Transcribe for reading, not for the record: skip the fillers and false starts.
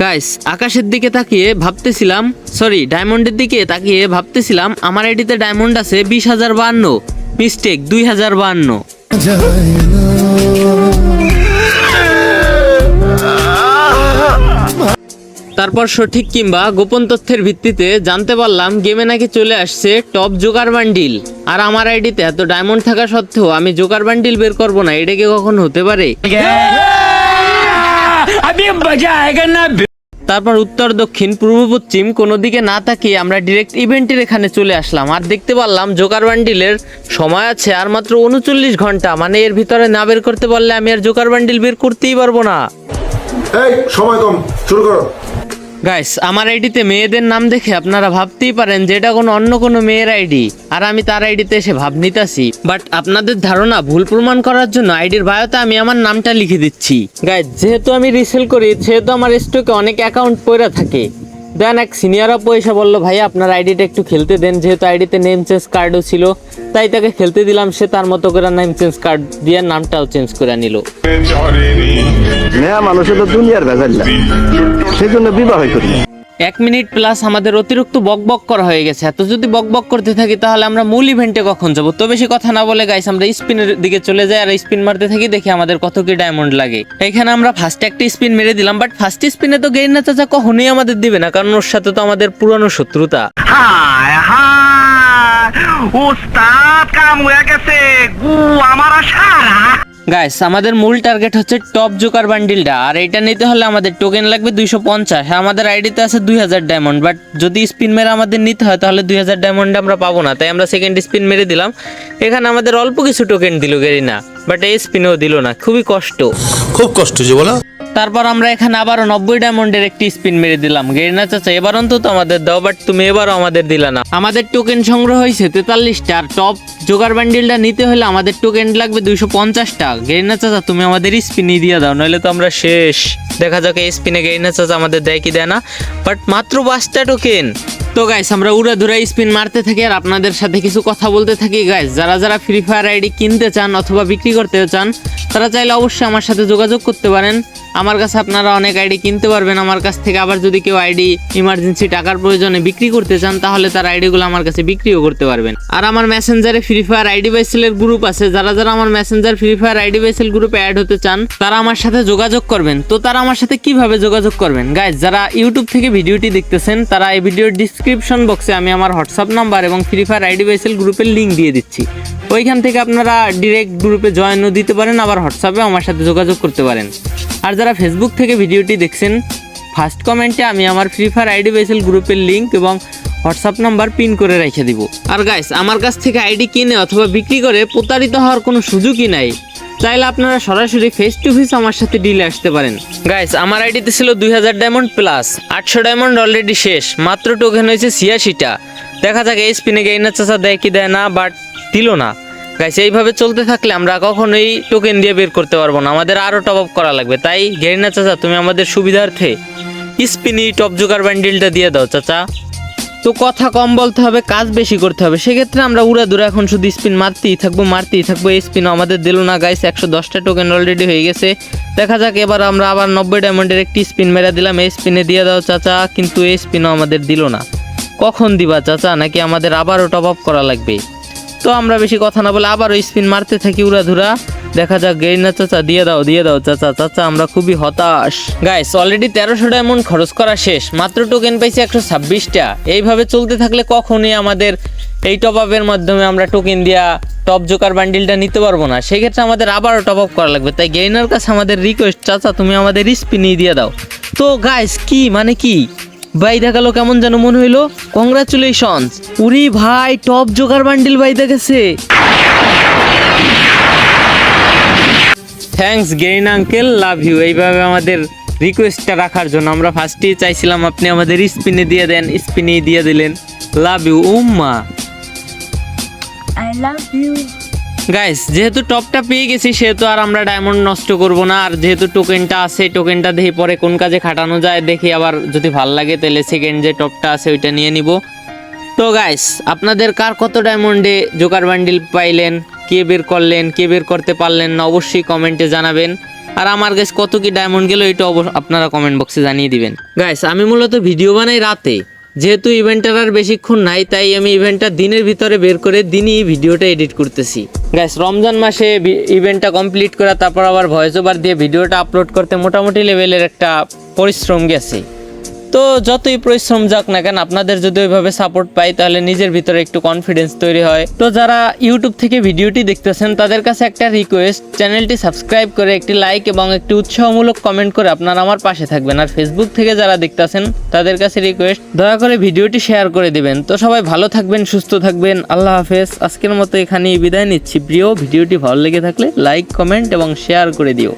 Guys আকাশের দিকে তাকিয়ে ভাবতেছিলাম, সরি ডায়মন্ডের দিকে তাকিয়ে ভাবতেছিলাম আমার আইডিতে ডায়মন্ড আছে 20,052, মিস্টেক 2052। তারপর সঠিক কিংবা গোপন তথ্যের ভিত্তিতে জানতে পারলাম গেমে নাকি চলে আসছে টপ জোকার বান্ডিল। আর আমার আইডিতে এত ডায়মন্ড থাকা সত্ত্বেও আমি জোকার বান্ডিল বের করবো না, এটা কি কখন হতে পারে? তারপর উত্তর দক্ষিণ পূর্ব পশ্চিম কোনো দিকে না তাকিয়ে আমরা ডিরেক্ট ইভেন্টের এখানে চলে আসলাম আর দেখতে পারলাম জোকার বান্ডিলের সময় আছে আর মাত্র 39 ঘন্টা। মানে এর ভিতরে না বের করতে পারলে আমি আর জোকার বান্ডিল বের করতেই পারবো না। এই সময় কম, শুরু করো। গাইস আমার আইডিতে মেয়েদের নাম দেখে আপনারা ভাবতেই পারেন যে এটা অন্য কোনো মেয়ের আইডি আর আমি তার আইডিতে এসে ভাব নিতাছি, বাট আপনাদের ধারণা ভুল প্রমাণ করার জন্য আইডির বায়োতে আমি আমার নামটা লিখে দিচ্ছি। গাইস যেহেতু আমি রিসেল করি সেহেতু আমার স্টকে অনেক অ্যাকাউন্ট পড়ে থাকে। দেন এক সিনিয়র আপু এসে বললো ভাই আপনার আইডিটা একটু খেলতে দেন, যেহেতু আইডিতে নেম চেঞ্জ কার্ডও ছিল তাই তাকে খেলতে দিলাম। সে তার মতো করে নেম চেঞ্জ কার্ড দিয়ে নামটাও চেঞ্জ করে নিল। মানুষের তো দুনিয়ার ভেজাল, সেই জন্য বিবাহ করি। 1 মিনিট প্লাস আমাদের অতিরিক্ত বকবক করা হয়ে গেছে। এত যদি বকবক করতে থাকি তাহলে আমরা মূল ইভেন্টে কখন যাব? তো বেশি কথা না বলে গাইস আমরা স্পিনের দিকে চলে যাই আর স্পিন মারতে থাকি, দেখি আমাদের কত কি ডায়মন্ড লাগে। এখানে আমরা ফার্স্টে একটা স্পিন মেরে দিলাম, বাট ফার্স্ট স্পিনে তো গেইনা চাচা কখনোই আমাদের দিবে না, কারণ ওর সাথে তো আমাদের পুরানো শত্রুতা। উস্তাদ কাম হয়ে গেছে গু আমার সারা। গাইস আমাদের মূল টার্গেট হচ্ছে টপ জোকার বান্ডিলটা, আর এটা নিতে হলে আমাদের টোকেন লাগবে 250। আমাদের আইডিতে আছে 2000 ডায়মন্ড, বাট যদি স্পিন মেরে আমাদের নিতে হয় তাহলে 2000 ডায়মন্ড আমরা পাবো না। তাই আমরা সেকেন্ড স্পিন মেরে দিলাম। এখানে আমাদের অল্প কিছু টোকেন দিল গেরিনা, বাট এই স্পিনেও দিল না, খুবই কষ্ট, খুব কষ্ট যে বলো। তারপর আমরা এখানে আবারও 90 ডায়মন্ডের একটি স্পিন মেরে দিলাম। গেরিনা চাচা এবার অন্তত আমাদের দাও, বাট তুমি এবারও আমাদের দিলা না। আমাদের টোকেন সংগ্রহ হয়েছে 43টা, আর টপ জোগার বান্ডিলটা নিতে হলে আমাদের টোকেন লাগবে 250টা। গেরিনা চাচা তুমি আমাদের স্পিনই দিয়ে দাও, নইলে তো আমরা শেষ। দেখা যাক এই স্পিনে গেরিনা চাচা আমাদের দেয় কি দেয় না, বাট মাত্র 5টা টোকেন। তো গাইস আমরা উড়াধুরা স্পিন মারতে থাকি আর আপনাদের সাথে কিছু কথা বলতে থাকি। গাইস যারা যারা ফ্রি ফায়ার আইডি কিনতে চান অথবা বিক্রি করতে চান তারা চাইলে অবশ্যই আমার সাথে যোগাযোগ করতে পারেন। আমার কাছে আপনারা অনেক আইডি কিনতে পারবেন আমার কাছ থেকে। আবার যদি কেউ আইডি ইমার্জেন্সি টাকার প্রয়োজনে বিক্রি করতে চান তাহলে তার আইডিগুলো আমার কাছে বিক্রিও করতে পারবেন। আর আমার মেসেঞ্জারে ফ্রি ফায়ার আইডি বাইসেলের গ্রুপ আছে, যারা যারা আমার মেসেঞ্জার ফ্রি ফায়ার আইডি বাইসেল গ্রুপে অ্যাড হতে চান তারা আমার সাথে যোগাযোগ করবেন। তো তারা আমার সাথে কিভাবে যোগাযোগ করবেন? গাইস যারা ইউটিউব থেকে ভিডিওটি দেখতেছেন তারা এই ভিডিওর ডিসক্রিপশন বক্সে আমি আমার হোয়াটসঅ্যাপ নাম্বার এবং ফ্রি ফায়ার আইডি বাইসেল গ্রুপের লিঙ্ক দিয়ে দিচ্ছি। ওইখান থেকে আপনারা ডিরেক্ট গ্রুপে জয়েনও দিতে পারেন, আবার হোয়াটসঅ্যাপে আমার সাথে যোগাযোগ করতে পারেন। আর যারা ফেসবুক থেকে ভিডিওটি দেখছেন ফার্স্ট কমেন্টে আমি আমার ফ্রি ফায়ার আইডি বাইসেল গ্রুপের লিঙ্ক এবং হোয়াটসঅ্যাপ নাম্বার পিন করে রেখে দিব। আর গাইস আমার কাছ থেকে আইডি কিনে অথবা বিক্রি করে প্রতারিত হওয়ার কোনো সুযোগই নাই। চাইলে আপনারা সরাসরি ফেস টু ফেস আমার সাথে ডিলে আসতে পারেন। গাইস আমার আইডিতে ছিল 2000 ডায়মন্ড প্লাস 800 ডায়মন্ড অলরেডি শেষ, মাত্র টোকেন হয়েছে 86টা। দেখা যাক এই স্পিনে গেইনার চাচা দেয় কি দেয় না, বাট দিল না। গাইস এইভাবে চলতে থাকলে আমরা কখনোই টোকেন দিয়ে বের করতে পারবো না, আমাদের আরও টপ আপ করা লাগবে। তাই গেরিনা চাচা তুমি আমাদের সুবিধার্থে স্পিনি টপ জোকার বান্ডিলটা দিয়ে দাও চাচা। তো কথা কম বলতে হবে, কাজ বেশি করতে হবে। সেক্ষেত্রে আমরা উড়াধুরা এখন শুধু স্পিন মারতেই থাকবো। এই স্পিনও আমাদের দিল না। গাইস 110টা টোকেন অলরেডি হয়ে গেছে। দেখা যাক এবার আমরা আবার 90 ডায়মন্ডের একটি স্পিন মেরে দিলাম। এই স্পিনে দিয়ে দাও চাচা, কিন্তু এই স্পিনও আমাদের দিল না। কখন দিবা চাচা, নাকি আমাদের আবারও টপ আপ করা লাগবে? তো আমরা বেশি কথা না বলে আবারও স্পিন মারতে থাকি উড়াধুরা। দেখা যাক গেরিনা চাচা দিয়ে দাও চাচা, আমরা খুবই হতাশ। গাইস অলরেডি 1300 ডায়মন্ড খরচ করা শেষ, মাত্র টোকেন পাইছি 126টা। এইভাবে চলতে থাকলে কখনোই আমাদের এই টপ আপের মাধ্যমে আমরা টোকেন দিয়া টপ জোকার বান্ডিলটা নিতে পারবো না। সেক্ষেত্রে আমাদের আবারও টপ আপ করা লাগবে। তাই গেরিনার কাছে আমাদের রিকোয়েস্ট, চাচা তুমি আমাদের স্পিনই দিয়ে দাও। তো গাইস কি মানে কি ভাই দেখালো, কেমন যেন মনে হইলো। কংগ্রাচুলেশনস, উরি ভাই টপ জোকার বান্ডিল ভাই দেখেছে। Thanks again uncle, love you. এইভাবে আমাদের রিকোয়েস্টটা রাখার জন্য। আমরা ফার্স্টেই চাইছিলাম আপনি আমাদের স্পিনে দিয়ে দেন, স্পিনেই দিয়ে দিলেন। Love you Umma, I love you. Guys যেহেতু টপটা পেয়ে গেছি সেহেতু আর আমরা ডায়মন্ড নষ্ট করব না। আর যেহেতু টোকেনটা আছে, টোকেনটা দেখি পরে কোন কাজে খাটানো যায় দেখি, আবার যদি ভাল লাগে তাহলে সেকেন্ড যে টপটা আছে ওইটা নিয়ে নিব। তো গাইস আপনাদের কার কত ডায়মন্ডে জোকার বান্ডিল পাইলেন, কে বের করলেন, কে বের করতে পারলেন না, অবশ্যই কমেন্টে জানাবেন। আর আমার গাইস কত কি ডায়মন্ড গেল এটা আপনারা কমেন্ট বক্সে জানিয়ে দিবেন। গাইস আমি মূলত ভিডিও বানাই রাতে, যেহেতু ইভেন্টটার আর বেশিক্ষণ নাই তাই আমি ইভেন্টটা দিনের ভিতরে বের করে দিনই ভিডিওটা এডিট করতেছি। গাইস রমজান মাসে ইভেন্টটা কমপ্লিট করে তারপর আবার ভয়েস ওভার দিয়ে ভিডিওটা আপলোড করতে মোটামুটি লেভেলের একটা পরিশ্রম গেছে। তো যতই পরিশ্রম যাক না কেন, আপনাদের যদি ওইভাবে সাপোর্ট পাই তাহলে নিজের ভিতরে একটু কনফিডেন্স তৈরি হয়। তো যারা ইউটিউব থেকে ভিডিওটি দেখতেছেন তাদের কাছে একটা রিকোয়েস্ট, চ্যানেলটি সাবস্ক্রাইব করে একটি লাইক এবং একটি উৎসাহমূলক কমেন্ট করে আপনারা আমার পাশে থাকবেন। আর ফেসবুক থেকে যারা দেখতেছেন তাদের কাছে রিকোয়েস্ট, দয়া করে ভিডিওটি শেয়ার করে দিবেন। তো সবাই ভালো থাকবেন, সুস্থ থাকবেন, আল্লাহ হাফেজ। আজকের মতো এখানেই বিদায় নিচ্ছি। প্রিয় ভিডিওটি ভালো লেগে থাকলে লাইক, কমেন্ট এবং শেয়ার করে দিও।